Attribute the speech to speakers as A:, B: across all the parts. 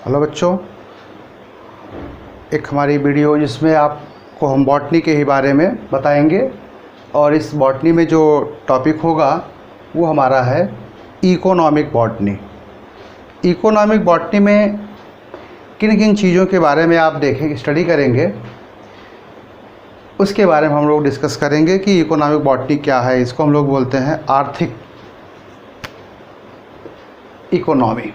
A: Hello बच्चों, एक हमारी वीडियो जिसमें आपको हम बॉटनी के ही बारे में बताएंगे और इस बॉटनी में जो टॉपिक होगा वो हमारा है इकोनॉमिक बॉटनी। इकोनॉमिक बॉटनी में किन किन चीज़ों के बारे में आप देखेंगे, स्टडी करेंगे, उसके बारे में हम लोग डिस्कस करेंगे कि इकोनॉमिक बॉटनी क्या है। इसको हम लोग बोलते हैं आर्थिक इकोनॉमी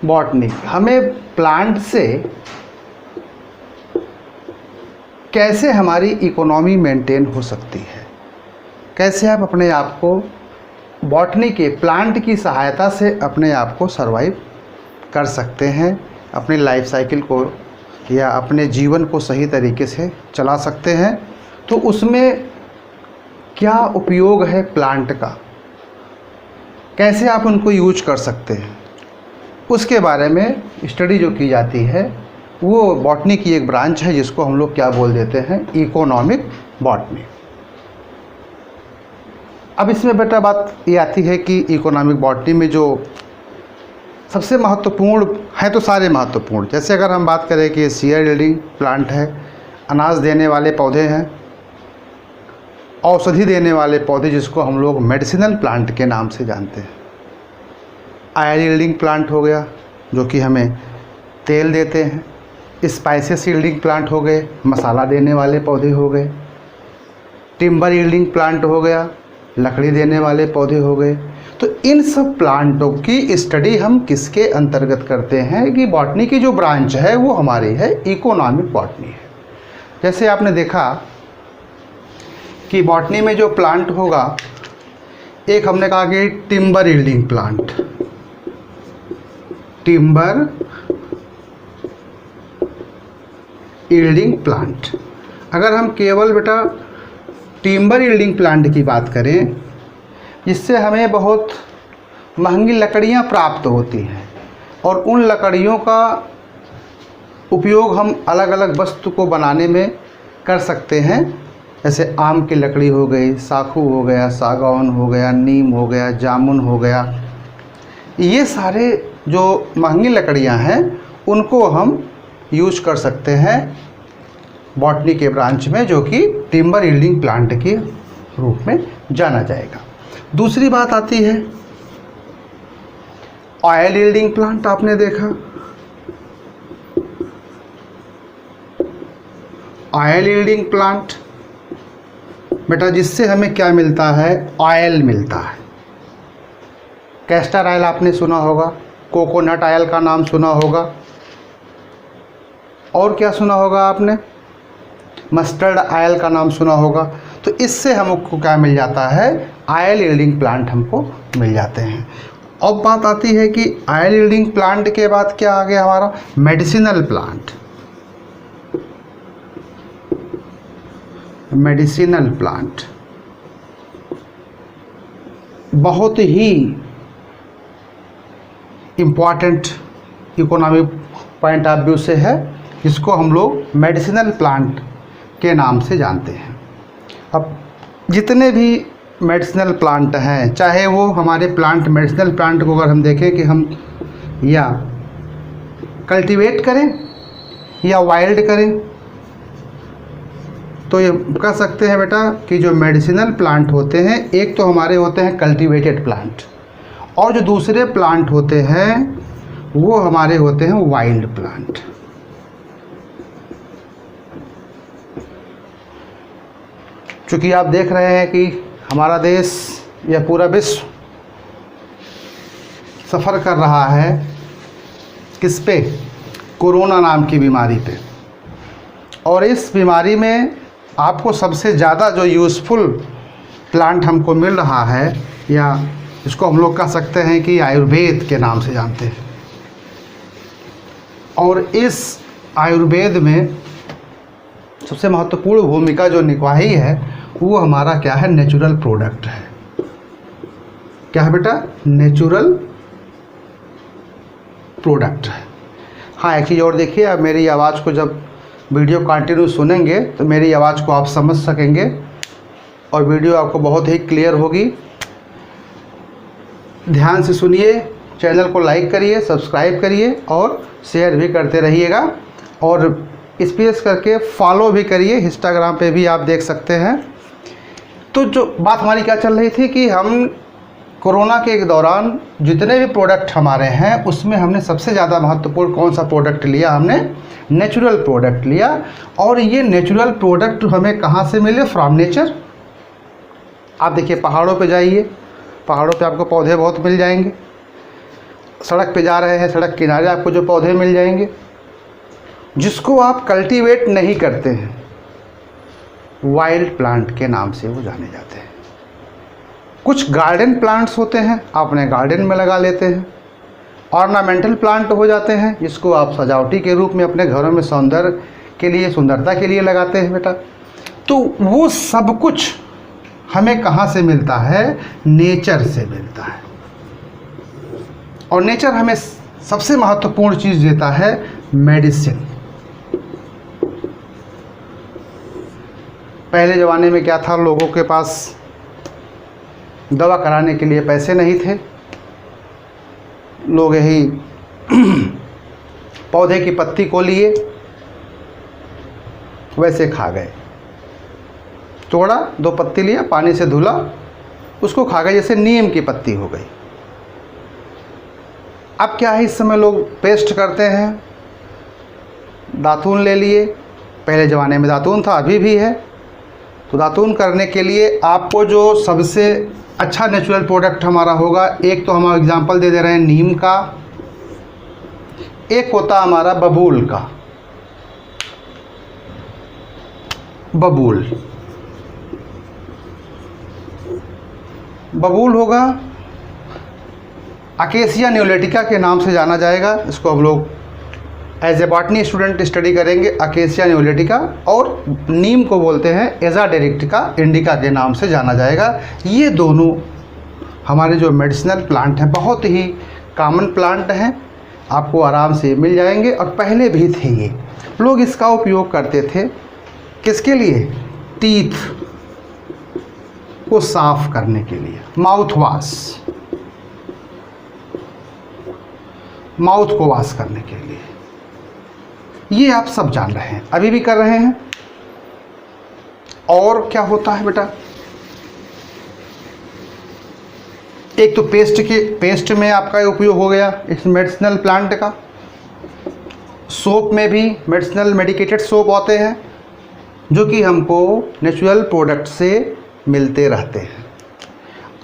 A: बॉटनी। हमें प्लांट से कैसे हमारी इकोनॉमी मेंटेन हो सकती है, कैसे आप अपने आप को बॉटनी के प्लांट की सहायता से अपने आप को सरवाइव कर सकते हैं, अपनी लाइफ साइकिल को या अपने जीवन को सही तरीके से चला सकते हैं। तो उसमें क्या उपयोग है प्लांट का, कैसे आप उनको यूज कर सकते हैं, उसके बारे में स्टडी जो की जाती है वो बॉटनी की एक ब्रांच है जिसको हम लोग क्या बोल देते हैं, इकोनॉमिक बॉटनी। अब इसमें बेटा बात ये आती है कि इकोनॉमिक बॉटनी में जो सबसे महत्वपूर्ण है, तो सारे महत्वपूर्ण, जैसे अगर हम बात करें कि सीयर यील्डिंग प्लांट है, अनाज देने वाले पौधे हैं, औषधि देने वाले पौधे जिसको हम लोग मेडिसिनल प्लांट के नाम से जानते हैं। आयल यील्डिंग प्लांट हो गया जो कि हमें तेल देते हैं। स्पाइसेस यील्डिंग प्लांट हो गए, मसाला देने वाले पौधे हो गए। टिम्बर यील्डिंग प्लांट हो गया, लकड़ी देने वाले पौधे हो गए। तो इन सब प्लांटों की स्टडी हम किसके अंतर्गत करते हैं कि बॉटनी की जो ब्रांच है वो हमारी है इकोनॉमिक बॉटनी है। जैसे आपने देखा कि बॉटनी में जो प्लांट होगा, एक हमने कहा कि timber yielding plant, timber yielding plant. अगर हम केवल बेटा टिम्बर यील्डिंग प्लांट की बात करें, जिससे हमें बहुत महंगी लकड़ियां प्राप्त होती हैं और उन लकड़ियों का उपयोग हम अलग अलग वस्तु को बनाने में कर सकते हैं, जैसे आम की लकड़ी हो गई, साखू हो गया, सागौन हो गया, नीम हो गया, जामुन हो गया। ये सारे जो महंगी लकड़ियां हैं उनको हम यूज कर सकते हैं बॉटनी के ब्रांच में, जो कि टिम्बर यील्डिंग प्लांट के रूप में जाना जाएगा। दूसरी बात आती है ऑयल यील्डिंग प्लांट। आपने देखा ऑयल यील्डिंग प्लांट बेटा, जिससे हमें क्या मिलता है, ऑयल मिलता है। कैस्टर ऑयल आपने सुना होगा, कोकोनट ऑयल का नाम सुना होगा, और क्या सुना होगा आपने, मस्टर्ड ऑयल का नाम सुना होगा। तो इससे हमको क्या मिल जाता है, ऑयल यील्डिंग प्लांट हमको मिल जाते हैं। अब बात आती है कि ऑयल यील्डिंग प्लांट के बाद क्या आ गया हमारा, मेडिसिनल प्लांट। मेडिसिनल प्लांट बहुत ही important economic point of view से है, जिसको हम लोग मेडिसिनल प्लांट के नाम से जानते हैं। अब जितने भी मेडिसिनल प्लांट हैं, चाहे वो हमारे प्लांट मेडिसिनल प्लांट को अगर हम देखें कि हम या कल्टीवेट करें या वाइल्ड करें, तो ये कह सकते हैं बेटा कि जो मेडिसिनल प्लांट होते हैं, एक तो हमारे होते हैं कल्टीवेटेड प्लांट, और जो दूसरे प्लांट होते हैं वो हमारे होते हैं वाइल्ड प्लांट। चूँकि आप देख रहे हैं कि हमारा देश या पूरा विश्व सफ़र कर रहा है किस पे, कोरोना नाम की बीमारी पे। और इस बीमारी में आपको सबसे ज़्यादा जो यूज़फुल प्लांट हमको मिल रहा है, या इसको हम लोग कह सकते हैं कि आयुर्वेद के नाम से जानते हैं। और इस आयुर्वेद में सबसे महत्वपूर्ण भूमिका जो निभाई है वो हमारा क्या है, नेचुरल प्रोडक्ट है। क्या है बेटा, नेचुरल प्रोडक्ट है। हाँ, एक चीज़ और देखिए, अब मेरी आवाज़ को जब वीडियो कंटिन्यू सुनेंगे तो मेरी आवाज़ को आप समझ सकेंगे और वीडियो आपको बहुत ही क्लियर होगी। ध्यान से सुनिए चैनल को लाइक करिए, सब्सक्राइब करिए और शेयर भी करते रहिएगा, और स्पेस करके फॉलो भी करिए। इंस्टाग्राम पे भी आप देख सकते हैं। तो जो बात हमारी क्या चल रही थी कि हम कोरोना के दौरान जितने भी प्रोडक्ट हमारे हैं उसमें हमने सबसे ज़्यादा महत्वपूर्ण कौन सा प्रोडक्ट लिया, हमने नेचुरल प्रोडक्ट लिया। और ये नेचुरल प्रोडक्ट हमें कहाँ से मिले? From nature. आप देखिए पहाड़ों पे जाइए, पहाड़ों पे आपको पौधे बहुत मिल जाएंगे। सड़क पे जा रहे हैं, सड़क किनारे आपको जो पौधे मिल जाएंगे जिसको आप कल्टीवेट नहीं करते हैं, वाइल्ड प्लांट के नाम से वो जाने जाते हैं। कुछ गार्डन प्लांट्स होते हैं, आप अपने गार्डन में लगा लेते हैं। ऑर्नामेंटल प्लांट हो जाते हैं जिसको आप सजावटी के रूप में अपने घरों में सौंदर्य के लिए, सुंदरता के लिए लगाते हैं बेटा। तो वो सब कुछ हमें कहाँ से मिलता है? नेचर से मिलता है। और नेचर हमें सबसे महत्वपूर्ण चीज़ देता है, मेडिसिन। पहले ज़माने में क्या था, लोगों के पास दवा कराने के लिए पैसे नहीं थे, लोग यही पौधे की पत्ती को लिए वैसे खा गए। तोड़ा, 2 पत्ती लिया, पानी से धुला, उसको खा गए, जैसे नीम की पत्ती हो गई। अब क्या है, इस समय लोग पेस्ट करते हैं, दातून ले लिए। पहले ज़माने में दातून था, अभी भी है। तो दातून करने के लिए आपको जो सबसे अच्छा नेचुरल प्रोडक्ट हमारा होगा, एक तो हम एग्जांपल दे रहे हैं नीम का, एक होता हमारा बबूल का। बबूल होगा, अकेसिया न्यूलेटिका के नाम से जाना जाएगा। इसको हम लोग as a botany student study करेंगे, अकेसिया न्यूलेटिका। और नीम को बोलते हैं एजाडिरेक्टिका इंडिका के नाम से जाना जाएगा। ये दोनों हमारे जो मेडिसिनल प्लांट हैं, बहुत ही कॉमन प्लांट हैं, आपको आराम से मिल जाएंगे। और पहले भी थे ये, लोग इसका उपयोग करते थे किसके लिए? टीथ को साफ करने के लिए, माउथ को वॉश करने के लिए। ये आप सब जान रहे हैं, अभी भी कर रहे हैं। और क्या होता है बेटा, एक तो पेस्ट में आपका उपयोग हो गया इस मेडिसिनल प्लांट का। सोप में भी मेडिसिनल मेडिकेटेड सोप आते हैं जो कि हमको नेचुरल प्रोडक्ट से मिलते रहते हैं।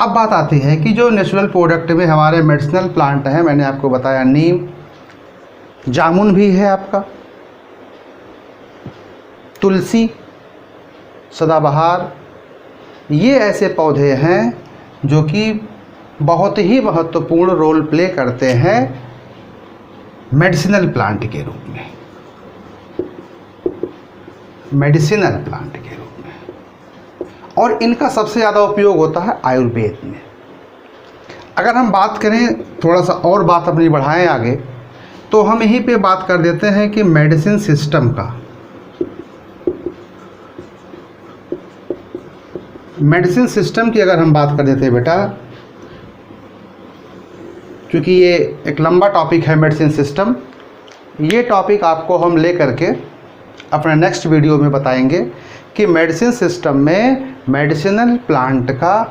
A: अब बात आती है कि जो नेचुरल प्रोडक्ट में हमारे मेडिसिनल प्लांट हैं, मैंने आपको बताया नीम, जामुन भी है आपका, तुलसी, सदाबहार। ये ऐसे पौधे हैं जो कि बहुत ही महत्वपूर्ण रोल प्ले करते हैं मेडिसिनल प्लांट के रूप में, और इनका सबसे ज़्यादा उपयोग होता है आयुर्वेद में। अगर हम बात करें, थोड़ा सा और बात अपनी बढ़ाएं आगे, तो हम यहीं पे बात कर देते हैं कि मेडिसिन सिस्टम का। मेडिसिन सिस्टम की अगर हम बात कर देते हैं बेटा, क्योंकि ये एक लंबा टॉपिक है मेडिसिन सिस्टम, ये टॉपिक आपको हम ले करके अपने नेक्स्ट वीडियो में बताएंगे कि मेडिसिन सिस्टम में मेडिसिनल प्लांट का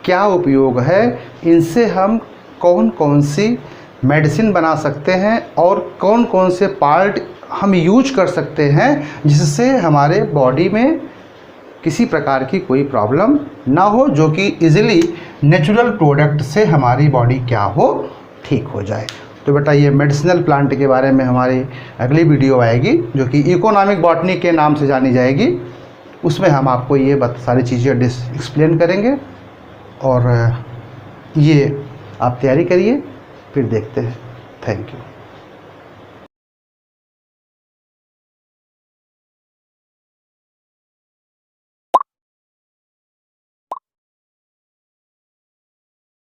A: क्या उपयोग है, इनसे हम कौन कौन सी मेडिसिन बना सकते हैं और कौन कौन से पार्ट हम यूज कर सकते हैं जिससे हमारे बॉडी में किसी प्रकार की कोई प्रॉब्लम ना हो, जो कि इजीली नेचुरल प्रोडक्ट से हमारी बॉडी क्या हो, ठीक हो जाए। तो बेटा ये मेडिसिनल प्लांट के बारे में हमारी अगली वीडियो आएगी जो कि इकोनॉमिक बॉटनी के नाम से जानी जाएगी। उसमें हम आपको ये सारी चीज़ें एक्सप्लेन करेंगे, और ये आप तैयारी करिए, फिर देखते हैं। Thank you.